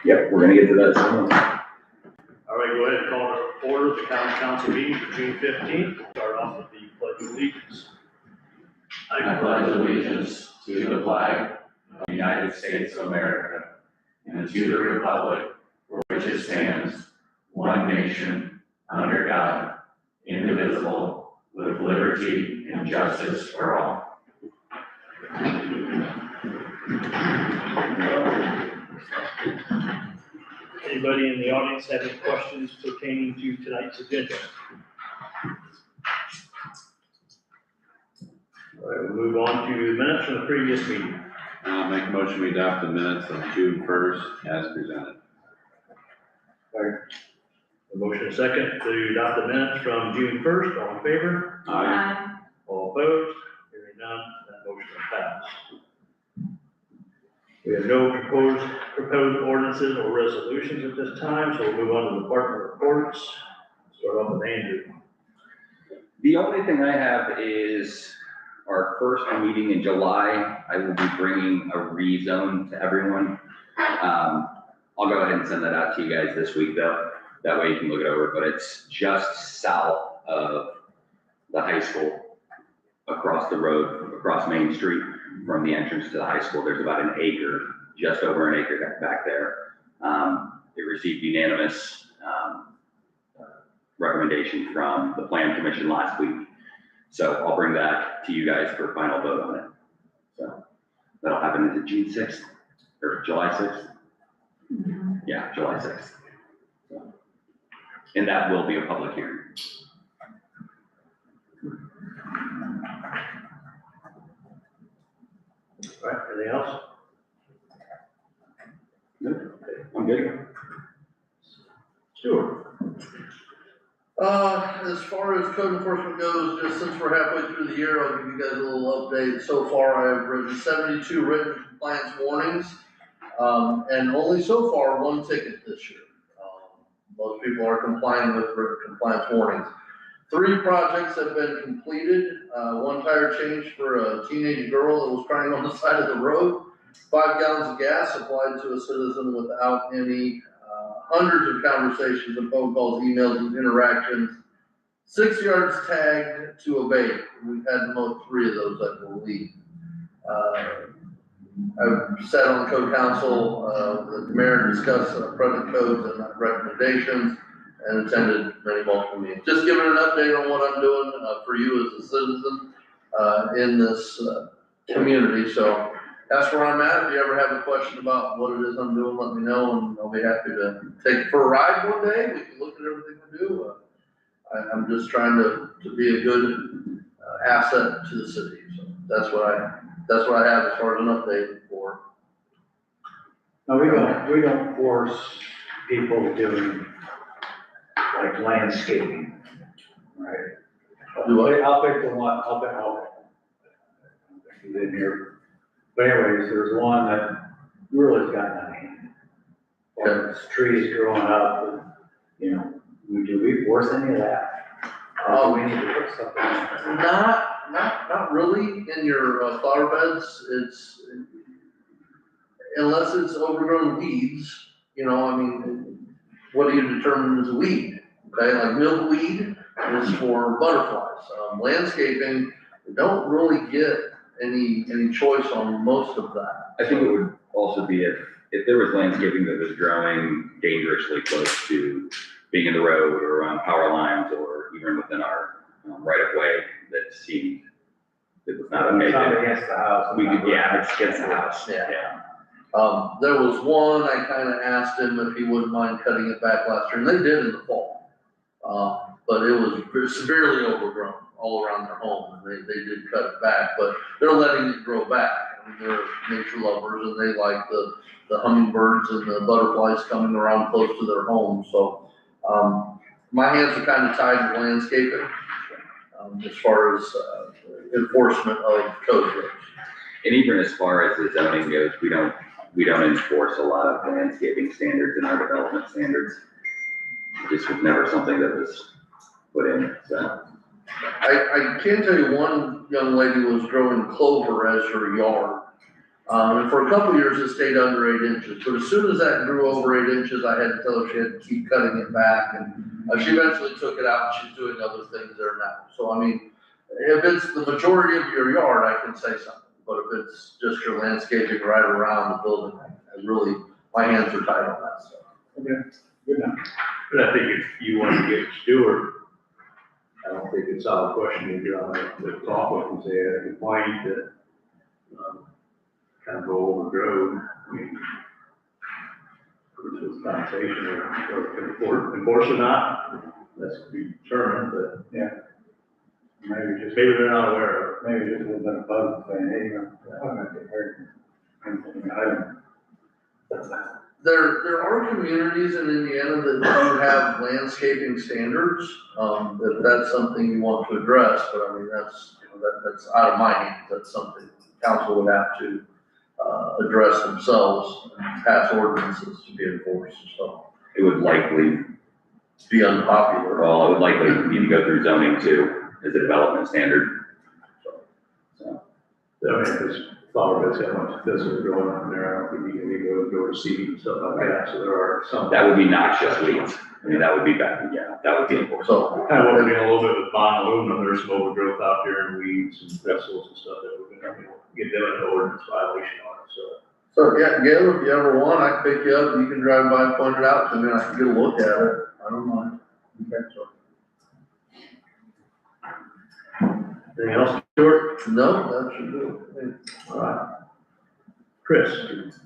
Yep, we're gonna get to that soon. All right, go ahead and call to order the county council meeting for June 15th. We'll start off with the pledge of allegiance. I pledge allegiance to the flag of the United States of America and to the republic for which it stands, one nation, under God, indivisible, with liberty and justice for all. Anybody in the audience have any questions pertaining to tonight's agenda? All right, we'll move on to minutes from the previous meeting. I'll make a motion we adopt the minutes of June 1st as presented. A motion and a second to adopt the minutes from June 1st. All in favor? Aye. All opposed? Hearing none, that motion will pass. We have no proposed ordinances or resolutions at this time, so we'll move on to department reports. Start off with Andrew. The only thing I have is our first meeting in July. I will be bringing a rezone to everyone. I'll go ahead and send that out to you guys this week though. That way you can look it over, but it's just south of the high school, across the road, across Main Street from the entrance to the high school. There's about an acre, just over an acre back there. It received unanimous recommendation from the Plan Commission last week. So I'll bring that to you guys for final vote on it. So that'll happen into June 6th or July 6th. Yeah, July 6th. So, and that will be a public hearing. All right, anything else? Good. I'm good. Stuart. As far as code enforcement goes, just since we're halfway through the year, I'll give you guys a little update. So far, I've written 72 written compliance warnings, and only so far, 1 ticket this year. Most people are complying with written compliance warnings. 3 projects have been completed. 1 tire change for a teenage girl that was crying on the side of the road. 5 gallons of gas supplied to a citizen without any hundreds of conversations and phone calls, emails, and interactions. 6 yards tagged to a baby. We've had about 3 of those, I believe. I've sat on the code council, the mayor discussed present codes and recommendations, and attended many multiple meetings. Just giving an update on what I'm doing for you as a citizen in this community. So that's where I'm at. If you ever have a question about what it is I'm doing, let me know, and I'll be happy to take it for a ride one day. We can look at everything we do. I'm just trying to be a good asset to the city. So that's what I have as far as an update for. No, we don't force people doing like landscaping, right? I'll pick the one, I'll pick it in here. But anyways, there's one that really's got nothing. Or it's trees growing up, and, you know, do we force any of that? Or do we need to put something in? Not really in your flower beds. It's, unless it's overgrown weeds, you know, I mean, what do you determine as a weed? Okay, like milkweed is for butterflies. Landscaping, we don't really get any choice on most of that. I think it would also be if there was landscaping that was growing dangerously close to being in the road or around power lines or even within our right of way that seemed it was not okay. Against the house. We could, yeah, it's against the house. Yeah. There was one, I kind of asked him if he wouldn't mind cutting it back last year, and they did in the fall. But it was severely overgrown all around their home, and they did cut it back, but they're letting it grow back. I mean, they're nature lovers, and they like the hummingbirds and the butterflies coming around close to their home. So my hands are kind of tied to landscaping as far as enforcement of code goes. And even as far as the zoning goes, we don't enforce a lot of landscaping standards in our development standards. This was never something that was put in, so. I can tell you one young lady was growing clover as her yard. And for a couple of years, it stayed under 8 inches, but as soon as that grew over 8 inches, I had to tell her she had to keep cutting it back, and she eventually took it out, and she's doing other things there now. So, I mean, if it's the majority of your yard, I can say something, but if it's just your landscaping right around the building, I really, my hands are tied on that stuff. Okay, good enough. But I think if you want to get Stewart, I don't think it's out of question if you're on the talk with and say, I had a complaint that, kind of go overgrown. I mean, which is conversation or enforce or not, that's to be determined, but maybe they're not aware of it. Maybe just a little bit of bug saying, hey, I'm gonna get hurt. There are communities in Indiana that do have landscaping standards, if that's something you want to address, but I mean, that's, that's out of my hands, that's something council would have to, address themselves, pass ordinances to be enforced, so. It would likely, Be unpopular. well, it would likely need to go through zoning too, as a development standard. So, I mean, this flower beds, how much this is growing on there, I don't think you can go to seed and stuff like that, so there are some. that would be noxious weeds. I mean, that would be bad, yeah, that would be enforced. So, Kind of what we're doing a little bit with bond aluminum, there's some overgrowth out there and weeds and vessels and stuff that we're gonna get them an ordinance violation on it, so. so yeah, Gail, if you ever want, I can pick you up, you can drive by and point it out to me, I can get a look at it, I don't mind. Okay, so. Anything else, Stuart? No, that should do it. All right. Chris?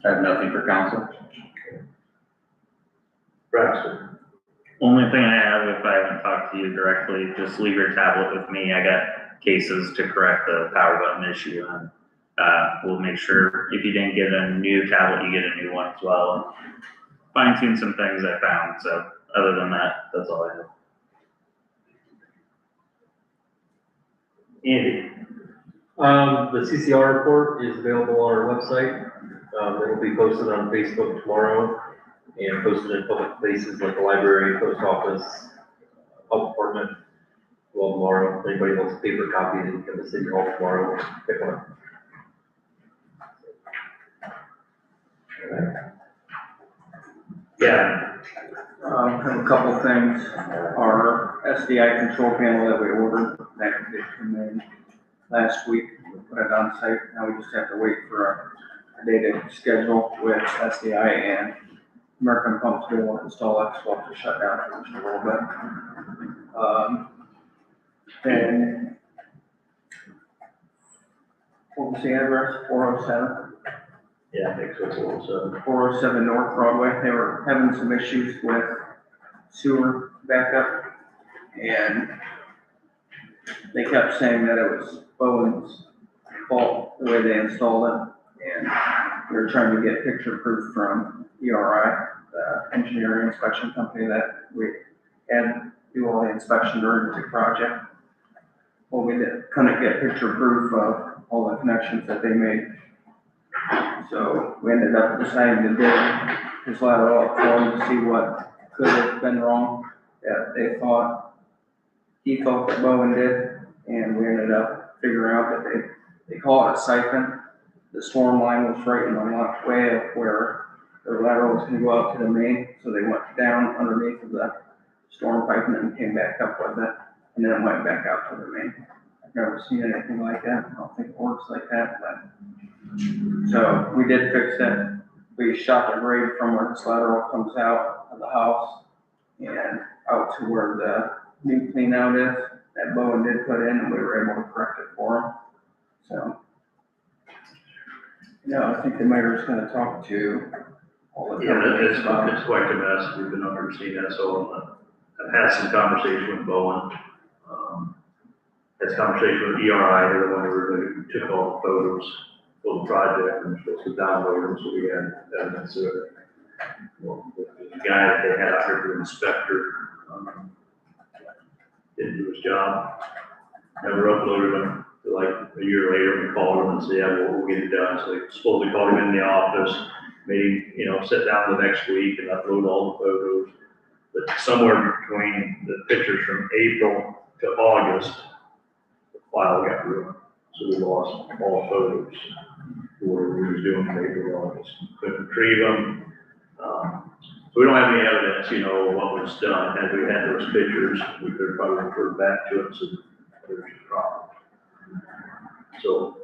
I have nothing for council. Braxton? Only thing I have, if I haven't talked to you directly, just leave your tablet with me. I got cases to correct the power button issue, and we'll make sure if you didn't get a new tablet, you get a new one as well. Fine tune some things I found, so other than that, that's all I have. Andy? The CCR report is available on our website. It'll be posted on Facebook tomorrow and posted in public places like the library, post office, health department. Well, tomorrow, if anybody wants a paper copy, they can come to City Hall tomorrow, pick one up. Yeah. Have a couple things. Our SDI control panel that we ordered, that did come in last week. We put it on site. Now we just have to wait for a day to schedule with SDI and American Pumps to install it, so we'll have to shut down for just a little bit. Then, what was the address? 407? Yeah, I think so, it's a little so. 407 North Broadway. They were having some issues with sewer backup, and they kept saying that it was Bowen's fault, the way they installed it, and we were trying to get picture proof from ERI, the engineering inspection company that we had do all the inspection during the project. Well, we couldn't get picture proof of all the connections that they made. So we ended up deciding to dig his lateral up for him to see what could have been wrong that he thought that Bowen did, and we ended up figuring out that they call it a siphon. The storm line was right in the left way of where their lateral was gonna go out to the main, so they went down underneath of the storm pipe and then came back up with it, and then it went back out to the main. I've never seen anything like that. I don't think it works like that, but. So we did fix it. We shot the grade from where this lateral comes out of the house and out to where the new clean out is that Bowen did put in, and we were able to correct it for him. So, I think the mayor's gonna talk to all the Yeah, companies about it. it's quite a mess, we've been overseeing that, so I've had some conversation with Bowen. Had some conversation with ERI, they're the one who took all the photos for the project and supposed to download them, so we had evidence of it. Well, the guy that they had out here for the inspector, didn't do his job, never uploaded them. Like a year later, we called him and said, yeah, we'll get it done. So they supposedly called him in the office, made him, sit down the next week and upload all the photos. But somewhere between the pictures from April to August, the file got ruined. So we lost all photos. where we was doing paper just couldn't retrieve them. So we don't have any evidence, you know, of what was done. Had we had those pictures, we could probably refer back to it, so there's a problem. So,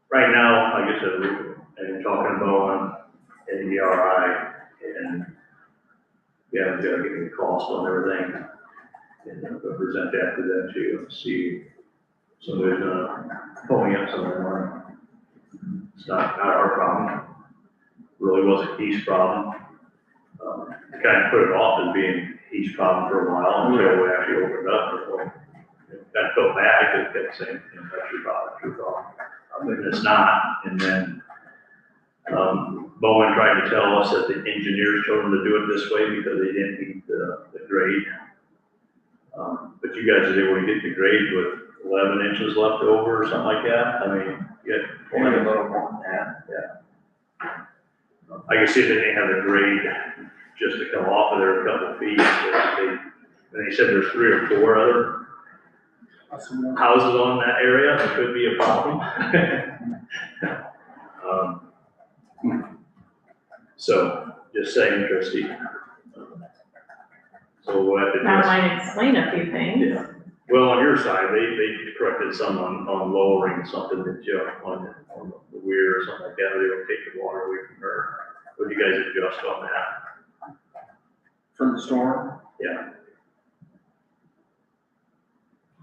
right now, like I said, we're talking about an ERI, and we haven't got to get any cost on everything. And we'll present that to them too, and see if somebody's gonna pull me up some of their money. It's not our problem. Really wasn't Heath's problem. Kind of put it off as being Heath's problem for a while until we actually opened up. I felt bad because they kept saying, you know, that's your problem. But it's not. And then Bowen tried to tell us that the engineers told them to do it this way because they didn't meet the grade. But you guys are able to get the grade with 11 inches left over or something like that. I mean, you get only a little more than that. Yeah. I can see that they have the grade just to come off of there a couple of feet. And they said there's 3 or 4 other houses on that area that could be a problem. So just saying, Christie. So we'll have to That just, might explain a few things. yeah. Well, on your side, they corrected some on lowering something that you on the weir or something like that, they don't take the water away from her. What do you guys adjust on that? For the storm? Yeah.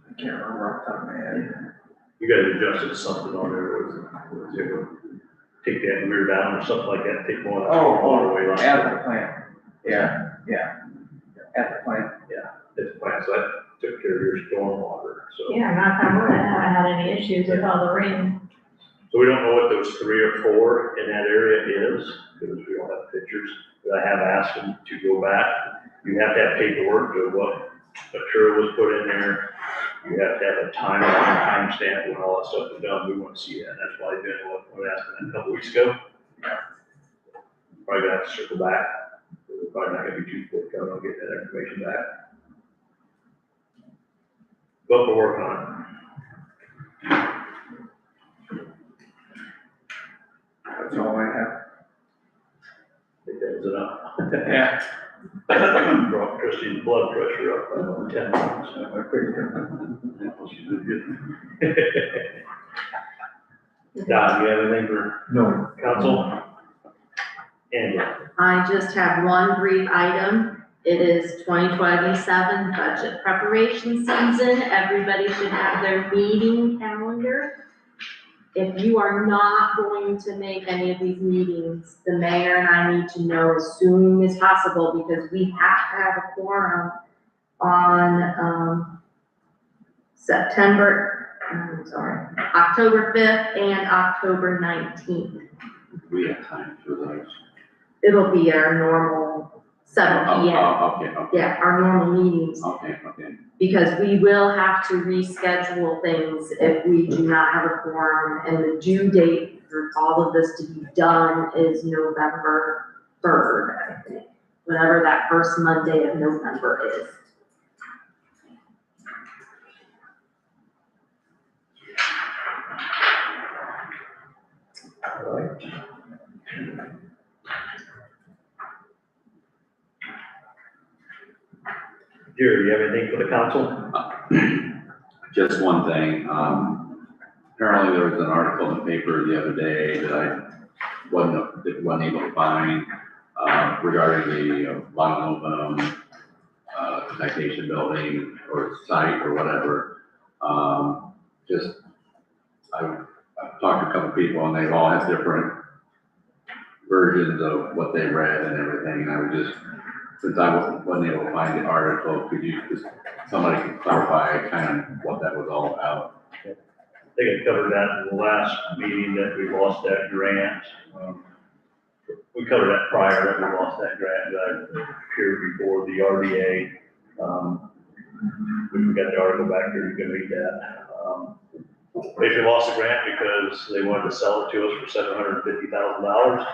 I can't remember off the top of my head. You guys adjusted something on there, was it take that weir down or something like that, take more of the storm water away? At the plant. Yeah. At the plant. It's planned, so that took care of your storm water, so. Yeah, knock on wood, I haven't had any issues with all the rain. So we don't know what those 3 or 4 in that area is, because we don't have pictures. But I have asked them to go back. You have to have paperwork of what material was put in there. You have to have a timestamp when all that stuff is done. We want to see that. That's why I did what I asked them a couple weeks ago. Probably gonna have to circle back. We're probably not gonna be too forthcoming. I'll get that information back. But we're working on it. That's all I have. I think that was enough. Yeah. Brought Christie's blood pressure up by 10 pounds. She's doing good. Don, you have anything for No. council? And I just have one brief item. It is 2027 budget preparation season. Everybody should have their meeting calendar. If you are not going to make any of these meetings, the mayor and I need to know as soon as possible because we have to have a quorum on, October 5th and October 19th. We have time for those. It'll be our normal 7 PM. Okay. Yeah, our normal meetings, Okay. because we will have to reschedule things if we do not have a quorum. And the due date for all of this to be done is November 3rd, I think, whatever that first Monday of November is. all right. Jerry, you have anything for the council? Just one thing, apparently there was an article in the paper the other day that I wasn't able to find, regarding the Long citation building or site or whatever. I've talked to a couple people and they've all had different versions of what they read and everything, and I would just, since I wasn't able to find the article, could you just, somebody could clarify kind of what that was all about? I think I covered that in the last meeting that we lost that grant. We covered that prior that we lost that grant that I appeared before the RDA. We got the article back here, you can read that. Basically lost the grant because they wanted to sell it to us for $750,000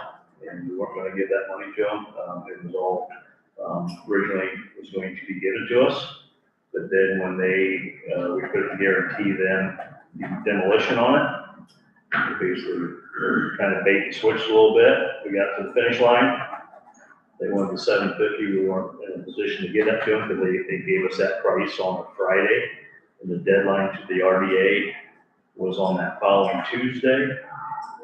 and we weren't gonna give that money to them. It was all, originally was going to be given to us. But then when we couldn't guarantee them demolition on it, Basically, kind of bait and switch a little bit. We got to the finish line. They wanted the 750. We weren't in a position to get that to them because they gave us that price on a Friday. And the deadline to the RDA was on that following Tuesday.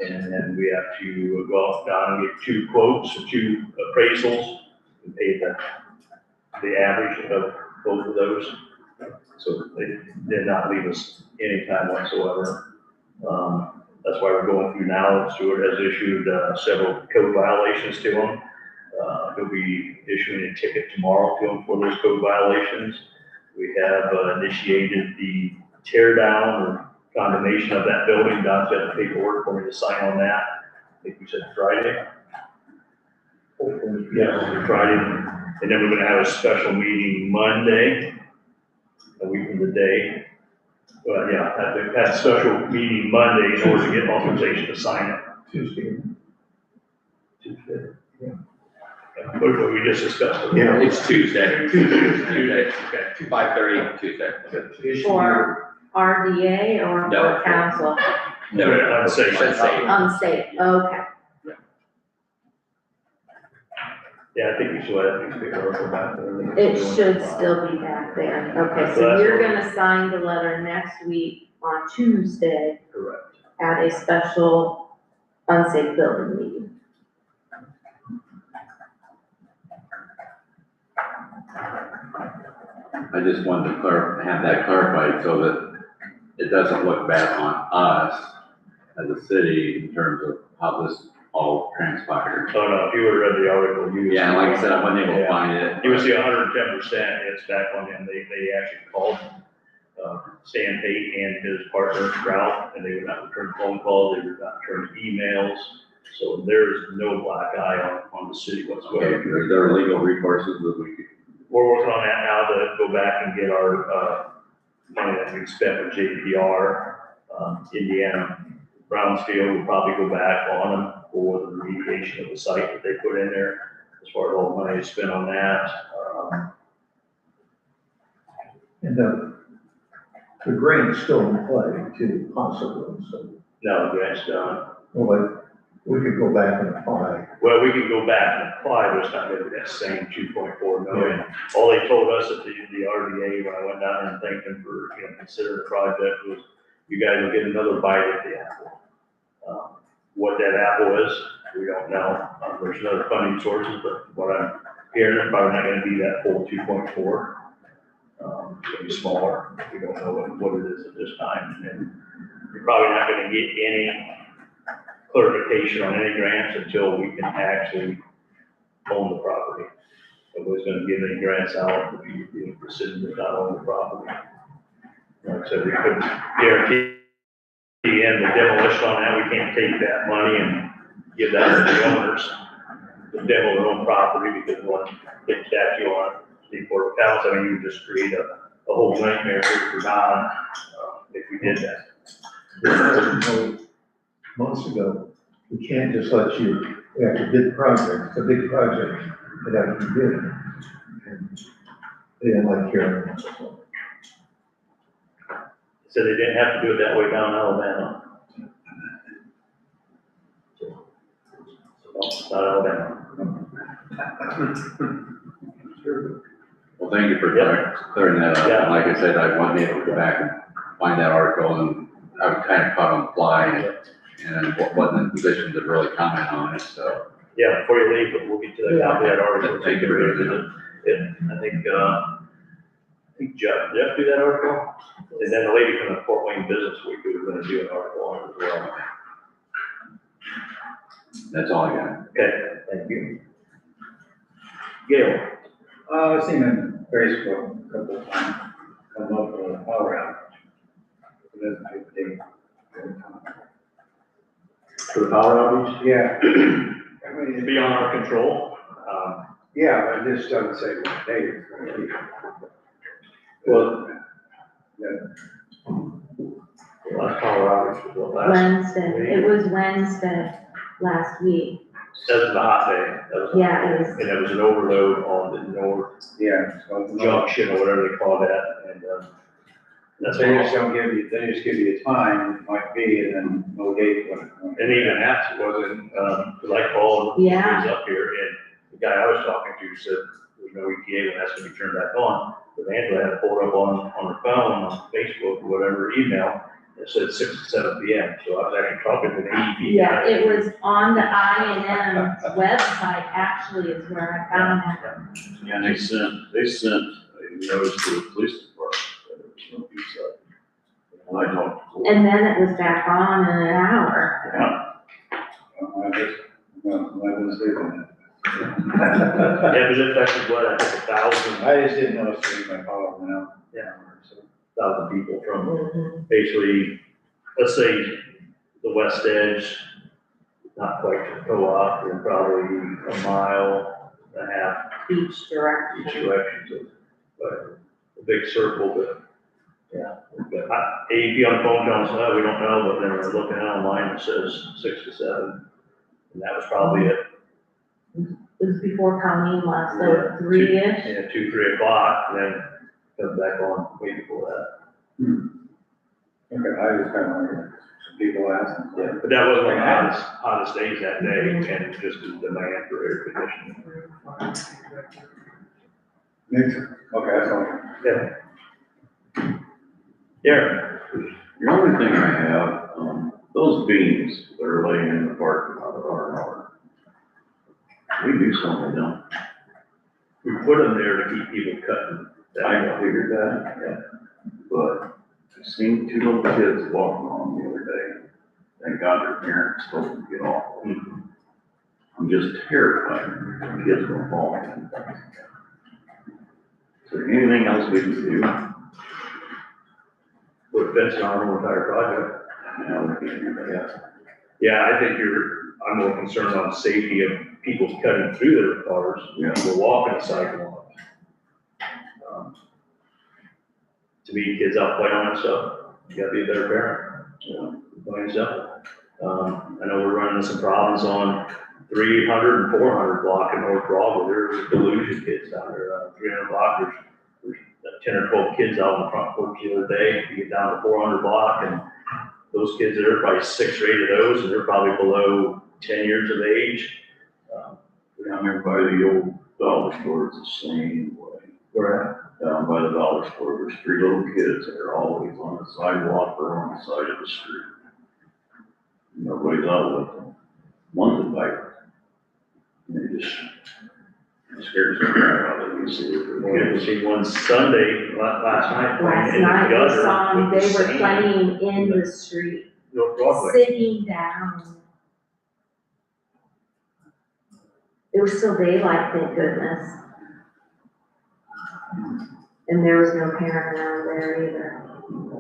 And then we have to go out down and get 2 quotes, 2 appraisals, and pay the average of both of those. So they did not leave us any time whatsoever. That's why we're going through now. Stewart has issued several code violations to them. He'll be issuing a ticket tomorrow to them for those code violations. We have initiated the tear down or condemnation of that building. Don's got the paperwork for me to sign on that. I think we said Friday. Yeah, Friday. And then we're gonna have a special meeting Monday, a week from the day. Well, yeah, have a special meeting Monday in order to get authorization to sign it. Tuesday. Yeah. What we just discussed. Yeah, it's Tuesday. Tuesday, okay. 5:30 Tuesday. For RDA or No. for council? No, Unsafe. Unsafe, okay. Yeah, I think we should have these paperwork back there. It should still be back there. Okay, so you're gonna sign the letter next week on Tuesday Correct. at a special unsafe building meeting. I just wanted to have that clarified so that it doesn't look bad on us as a city in terms of how this all transpired. Oh, no, if you would have read the article, you would. Yeah, and like I said, I wasn't able to find it. You would see 110%, it's back on him. They actually called Stan Pate and his partner Ralph, and they would not return phone calls, they would not return emails. So there is no black eye on the city Okay, whatsoever. are there legal recourses that we could? We're working on that now to go back and get our money that we spent with JPR, Indiana Brownsfield will probably go back on them for the remediation of the site that they put in there, as far as all the money is spent on that. And the grant's still in play too, possibly, so, No, the grant's done. well, like, we could go back and apply. Well, we can go back and apply, but it's not gonna be that same 2.4 million. All they told us at the RDA, when I went down there and thanked them for, considering the project, was you guys will get another bite at the apple. What that apple is, we don't know. There's other funding sources, but what I'm hearing, it's probably not gonna be that full 2.4. It's gonna be smaller. We don't know what it is at this time. And you're probably not gonna get any clarification on any grants until we can actually own the property. Nobody's gonna give any grants out if the city does not own the property. Like I said, we couldn't guarantee in the demolition on that, we can't take that money and give that to the owners to demo their own property because we want to get statute on the Board of Accounts. I mean, you would just create a whole nightmare for Don if we did that. Months ago, we can't just let you, we have to bid project, it's a big project, it has to be bid. And they didn't like hearing it, so. So they didn't have to do it that way down in Alabama. So, it's not Alabama. Well, thank you for clearing that up. Yeah. And like I said, I wasn't able to go back and find that article, and I was kind of caught on the fly and wasn't in a position to really comment on it, so. Yeah, before you leave, we'll get to that copy of that article. Thank you for doing I think Jeff do that article? And then the lady from the Fort Wayne Business Week, we were gonna do an article on it as well. That's all I got. Okay, thank you. Gail? I've seen on Facebook a couple of times, come up with a power outage. It doesn't take a day. For the power outage? Yeah. I mean, It's beyond our control. yeah, but this doesn't say what day it's gonna be. Well, Yeah. last power outage was what, last? Wednesday, it was Wednesday last week. That was a hot day. That was. Yeah, it was. And it was an overload on the north Yeah. So it's not- junction or whatever they call that, and, That's They all. just don't give you, they just give you a time, it might be, and then no date when it. And even that wasn't, like Paul, he Yeah. was up here, and the guy I was talking to said, there's no ETA when that's gonna be turned back on. But Angela had it pulled up on her phone, on Facebook, or whatever, email, it said 6 to 7 p.m., so I was actually talking to the AEP. Yeah, guy. it was on the INM website, actually, is where I found that. Yeah, and they sent a notice to the police department that there was no peace out. And I don't. And then it was back on in an hour. Yeah. I just, no, I didn't say that. Yeah, but it affected what, I think 1,000, I just didn't know if it was my power went out. yeah, so 1,000 people from Mhm. basically, let's say, the west edge, not quite to co-op, and probably a mile and a half Each each direction. direction, so, but a big circle, but, yeah. But AEP on the phone tells us, oh, we don't know, but then we're looking online, it says 6 to 7, and that was probably it. It was before Colleen left, Yeah. so 3-ish. Yeah, 2, 3 o'clock, and then come back on way before that. Okay, I just kind of wondered, some people asking. Yeah, but that wasn't the hottest days that day, and just the demand for air conditioning. Makes sense. Okay, that's all. Yeah. Yeah, The only thing I have, those beams that are laying in the parking lot of R&R. We do something with them. we put them there to keep people cutting. I figured that, yeah. But I seen 2 little kids walking on the other day. Thank God their parents told them to get off. I'm just terrified the kids gonna fall. Is there anything else we can do? Put a fence on the whole entire project. Yeah, we can do that. Yeah, I think I'm more concerned on the safety of people cutting through their cars, we're walking a sidewalk. To me, kids out playing on and stuff, you gotta be a better parent, plain and simple. I know we're running into some problems on 300 and 400 block in North Broadway, there's delusion kids down there, 300 block, there's 10 or 12 kids out on the front porch the other day, you get down to 400 block, and those kids, there are probably 6 or 8 of those, and they're probably below 10 years of age. Down there by the old dollar store, it's the same way. Where Down by the dollar store, there's 3 little kids that are always on the sidewalk or on the side of the street. Nobody's out with them. One's a biker. And they just scares the crap out of me. we see one Sunday, last night, Last playing in the night, we gutter. saw them, with they the were sand. playing in the street, North Broadway. sitting down. It was still daylight, thank goodness. And there was no parent around there either.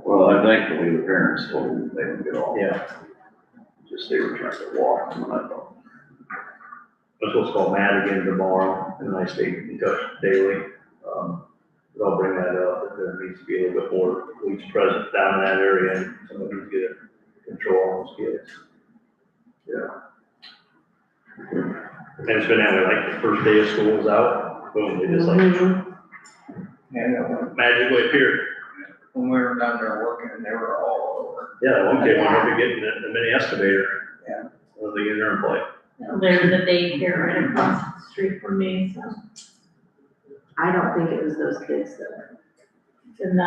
Well, I thankfully the parents told them they didn't get off. Yeah, Just they were trying to walk, and I thought, I'm supposed to call Matt again tomorrow, and I stay in touch daily. But I'll bring that up, that there needs to be a little bit more police presence down in that area, and somebody needs to get control on those kids. yeah. And it's been that way, like the first day of school is out, boom, they just like And magically appeared. when we were down there working, they were all over. Yeah, one kid went over getting the mini excavator. Yeah. When they get in there and play. There's a daycare right across the street from me, so. I don't think it was those kids though. And,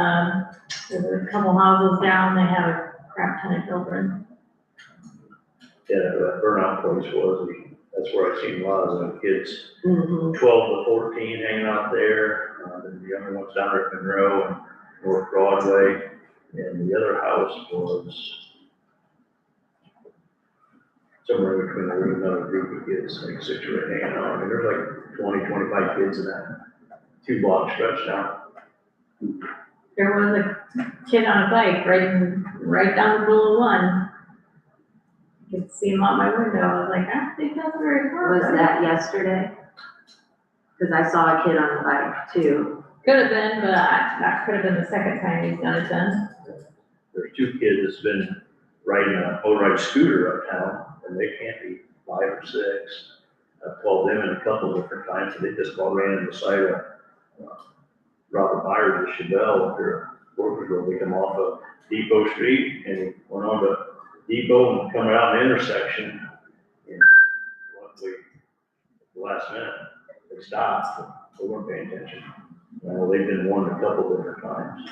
there's a couple houses down, they have a crap ton of children. Yeah, that burnout place was, that's where I seen a lot of the kids, Mm-hmm. 12 to 14 hanging out there. And the younger ones down there at Monroe and North Broadway. And the other house was somewhere in between, there was another group of kids, like 6 or 8 hanging out. I mean, there's like 20, 25 kids in that 2-block stretch now. There was a kid on a bike right down the middle of one. You could see him out my window, I was like, I don't think that's very far. Was that yesterday? Cause I saw a kid on the bike too. Could have been, but that could have been the second time he's done it then. There's 2 kids that's been riding a motorized scooter uptown, and they can't be 5 or 6. I've called them in a couple of different times, and they just about ran in the side of Robert Myers at Chevelle up here, workers were, they come off of Depot Street and went on to Depot and coming out in the intersection. And luckily, at the last minute, they stopped, they weren't paying attention. Well, they've been warned a couple different times.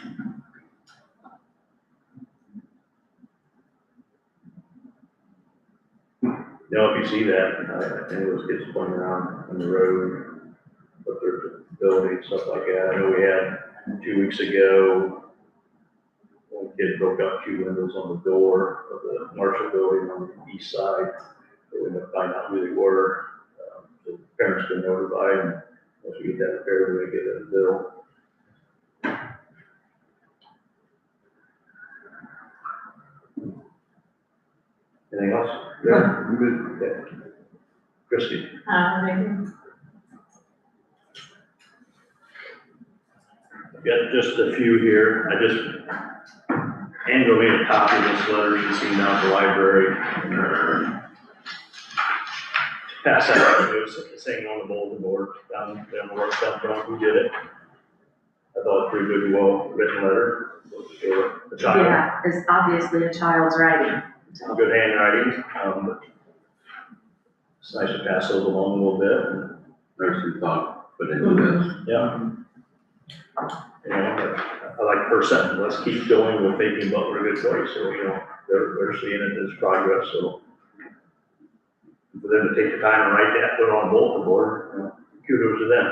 You know, if you see that, and those kids playing around on the road, but there's a building, stuff like that. I know we had 2 weeks ago, one kid broke out 2 windows on the door of the Marshall building on the east side. They wouldn't have found out who they were. The parents been notified, and once we get that repaired, we get a bill. Anything else? Yeah, I'm good. Yeah. Christie? Maybe. Got just a few here. I just, Angela made a copy of this letter she's seen down at the library. Pass that out, it was saying on the bulletin board, down the work down front, who did it. I thought it pretty good, well written letter for the child. Yeah, it's obviously a child's writing. Good handwriting, but it's nice to pass those along a little bit. And, There's some thought put into this. yeah. You know, I like the first sentence, let's keep going with making Butler a good place, so, you know, they're seeing it as progress, so. For them to take the time and write that, put it on a bulletin board, you know, kudos to them.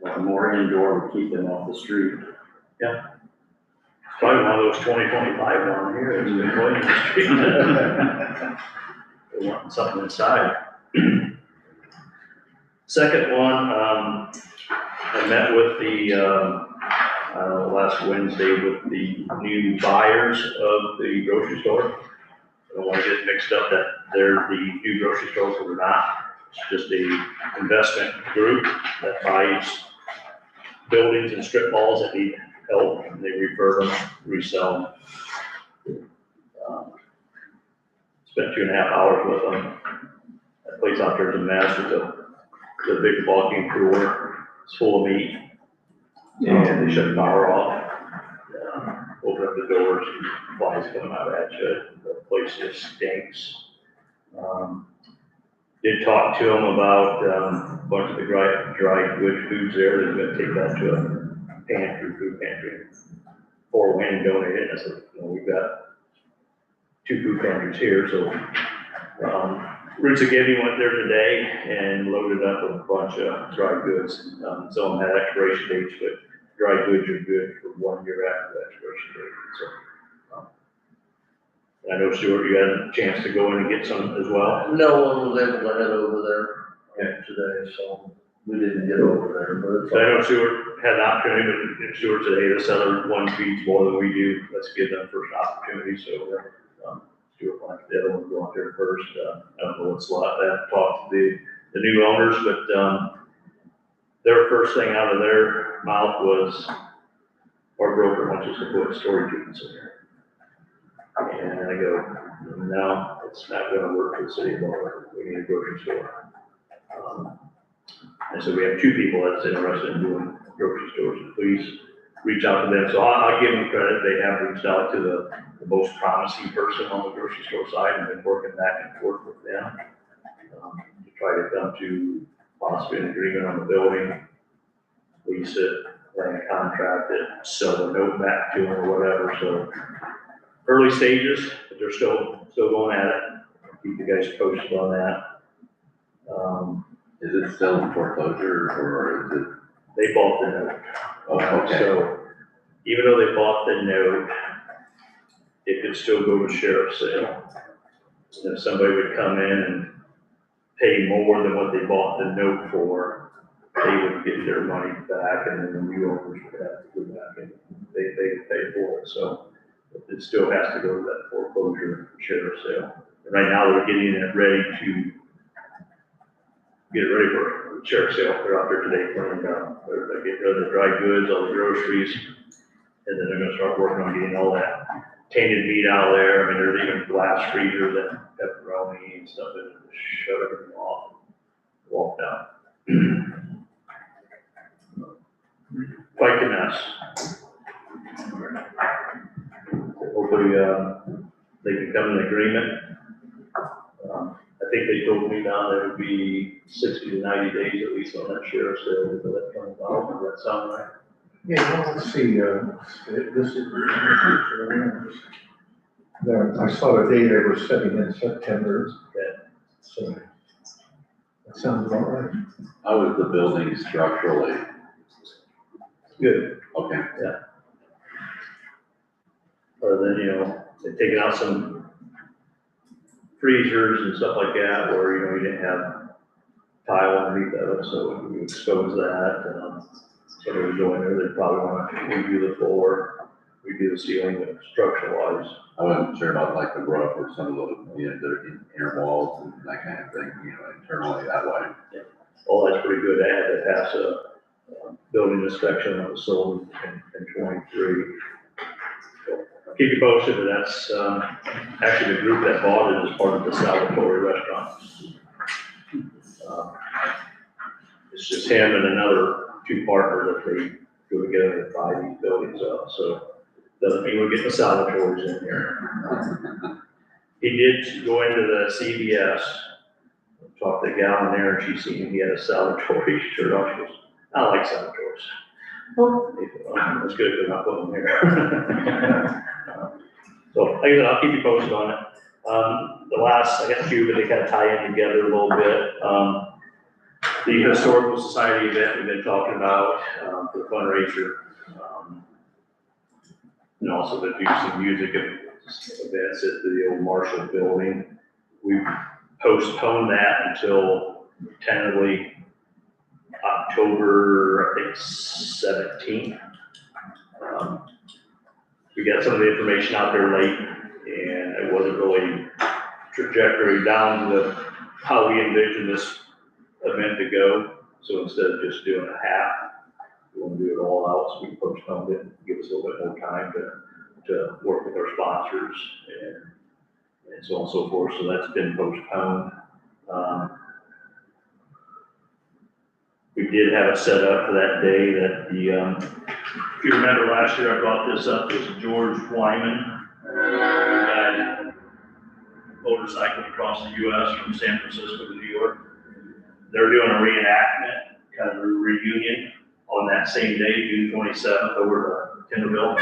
Well, more indoor would keep them off the street. It's probably one of those 2025 down here, that's been going in the street. They want something inside. Second one, I met with the, last Wednesday with the new buyers of the grocery store. I don't want to get mixed up that they're the new grocery stores or not. It's just a investment group that buys buildings and strip malls that need help, and they refurb them, resell them. Spent 2.5 hours with them. That place out there is a mess. It's a big walking cooler. It's full of meat. And they shut the power off. Open up the doors, and flies coming out at you. The place just stinks. Did talk to them about a bunch of the dry good foods there. They're gonna take that to a pantry, food pantry. Fort Wayne donated. I said, you know, we've got 2 food pantries here, so Roots of Giving went there today and loaded up with a bunch of dry goods. Some of them had expiration dates, but dry goods are good for 1 year after the expiration date. So, I know Stuart, you had a chance to go in and get some as well. No one was able to head over there today, so we didn't get over there, but it's. So I know Stuart had an opportunity, but Stuart said, hey, this other one feeds more than we do. Let's give them first opportunity. So Stuart wanted the other one to go out there first. I don't know what's like that. Talked to the new owners, but their first thing out of their mouth was, our broker wants us to put storage units in there. And I go, no, it's not gonna work for the city of Butler. We need a grocery store. And so we have 2 people that's interested in doing grocery stores. Please reach out to them. So I'll give them credit. They have reached out to the most promising person on the grocery store side and been working back and forth with them to try to come to possibly an agreement on the building, lease it, land contract it, sell the note back to them or whatever. So early stages, but they're still going at it. I'll keep you guys posted on that. Is it still in foreclosure or is it? They bought the note. Oh, okay. So even though they bought the note, it could still go to sheriff's sale. And if somebody would come in and pay more than what they bought the note for, they would get their money back, and then the new owners would have to go back and they pay for it. So it still has to go to that foreclosure sheriff's sale. And right now they're getting it ready to get it ready for the sheriff's sale. They're out there today cleaning up. They're getting rid of the dry goods, all the groceries, and then they're gonna start working on getting all that tainted meat out of there. I mean, there's even glass freezers and pepperoni and stuff in it to shut everything off, walk down. Quite the mess. hopefully, they can come to an agreement. I think they told me now that it would be 60 to 90 days at least on that sheriff's sale, but that comes out, does that sound right? Yeah, well, let's see, this is. I saw the date they were setting in September. Yeah. So, that sounds about right. How is the building structurally? Good. Okay. Other than, you know, they've taken out some freezers and stuff like that, where, you know, you didn't have tile underneath of it, so we expose that, so we go in there, they probably wanna redo the floor, redo the ceiling, but structural wise. I wasn't sure about like the roof or some of the, you know, the inner walls and that kind of thing, you know, internally that way. Oh, that's pretty good, I had to pass a building inspection that was sold in 23. So, I'll keep you posted, but that's, actually the group that bought it is part of the Salvatore restaurant. It's just him and another two partners that they go together and buy these buildings up, so doesn't mean we're getting the Salvatores in here. He did go into the CVS, talked to the gal in there, and she seen he had a Salvatore shirt on. She goes, I like Salvatores. Oh, that's good, they're not putting them here. So, like I said, I'll keep you posted on it. The last, I got two, but they kind of tie in together a little bit. The Historical Society event we've been talking about, for the fundraiser. And also to do some music events at the old Marshall building. We've postponed that until tentatively October, I think, 17th. We got some of the information out there late, and it wasn't really trajectory down to how we envisioned this event to go. So instead of just doing a half, we want to do it all out, so we postponed it, give us a little bit more time to work with our sponsors and so on and so forth. So that's been postponed. We did have it set up for that day that if you remember last year, I brought this up, was George Wyman, who died motorcycling across the US from San Francisco to New York. They're doing a reenactment, kind of a reunion on that same day, June 27th, over to Timberville.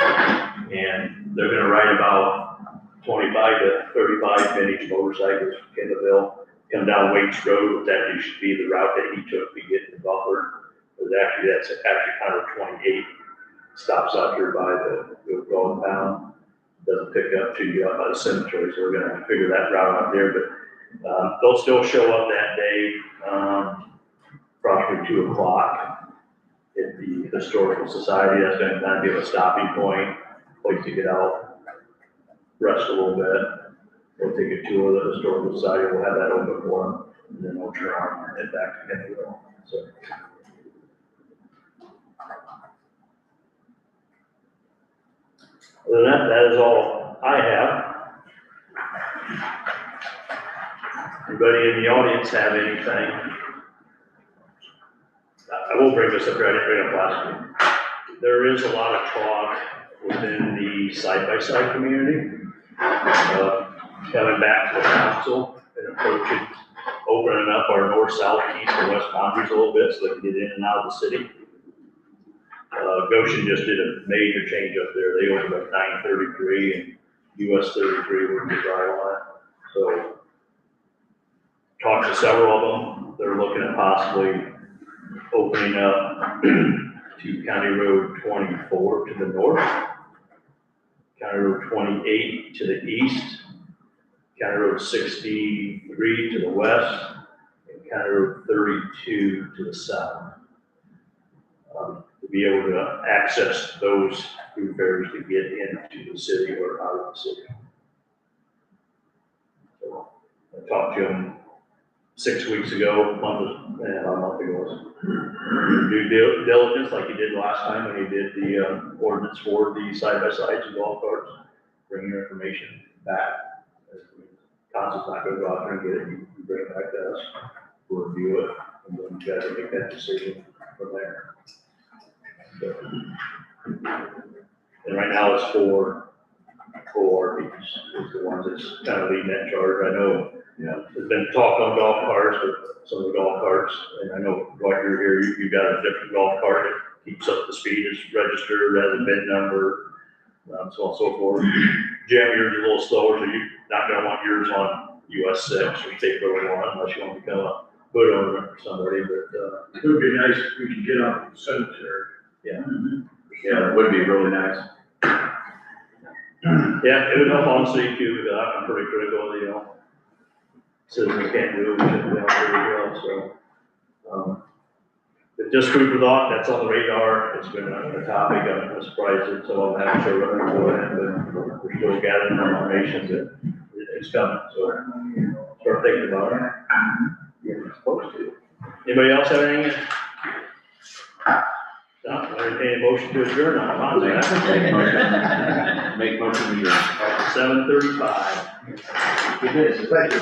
And they're gonna ride about 25 to 35 vintage motorcycles from Timberville, come down Waits Road, which actually should be the route that he took to get to Butler. That's actually kind of 28, stops out here by the Golden Pound, doesn't pick up to you out by the cemetery, so we're gonna figure that route out there, but they'll still show up that day, approximately 2 o'clock at the Historical Society. That's gonna kind of be a stopping point, place to get out, rest a little bit. We'll take a tour of the Historical Society, we'll have that open for them, and then we'll turn around and head back to Kennewick. So. Other than that, that is all I have. Anybody in the audience have anything? I will bring this up here, I didn't bring it up last week. There is a lot of talk within the side-by-side community, coming back to the council and approaching, opening up our north, south, east, and west boundaries a little bit so they can get in and out of the city. Goshen just did a major change up there. They opened up 933 and US 33 were the drive line. So, talked to several of them. They're looking at possibly opening up to County Road 24 to the north, County Road 28 to the east, County Road 63 to the west, and County Road 32 to the south. To be able to access those thoroughfares to get into the city or out of the city. So I talked to him 6 weeks ago, a month ago. Due diligence like he did last time when he did the ordinance for the side-by-sides and golf carts. Bring your information back. Council's not gonna go out there and get it, you bring it back to us, we'll review it, and then you guys will make that decision from there. So, and right now it's for ORVs is the one that's kind of leading that charge. I know, Yeah. there's been talk on golf carts, but some of the golf carts, and I know while you're here, you got a different golf cart that keeps up the speed, is registered, has a VIN number, so on and so forth. Jim, yours is a little slower, so you're not gonna want yours on US 6 or state road 1 unless you want to become a hood owner or somebody, but, It would be nice if we could get on the cemetery. yeah. Yeah, that would be really nice. Yeah, it would help honestly too, because I'm pretty critical, you know, citizens can't do it, we should be out there as well, so. But just food for thought, that's on the radar, it's been a topic, I'm surprised that some of them haven't showed up for it, but we're still gathering information that it's coming, so start thinking about it. You're supposed to. Anybody else have anything? No, I entertain a motion to adjourn on Monday, Make motion to adjourn. 7:35. It is, thank you.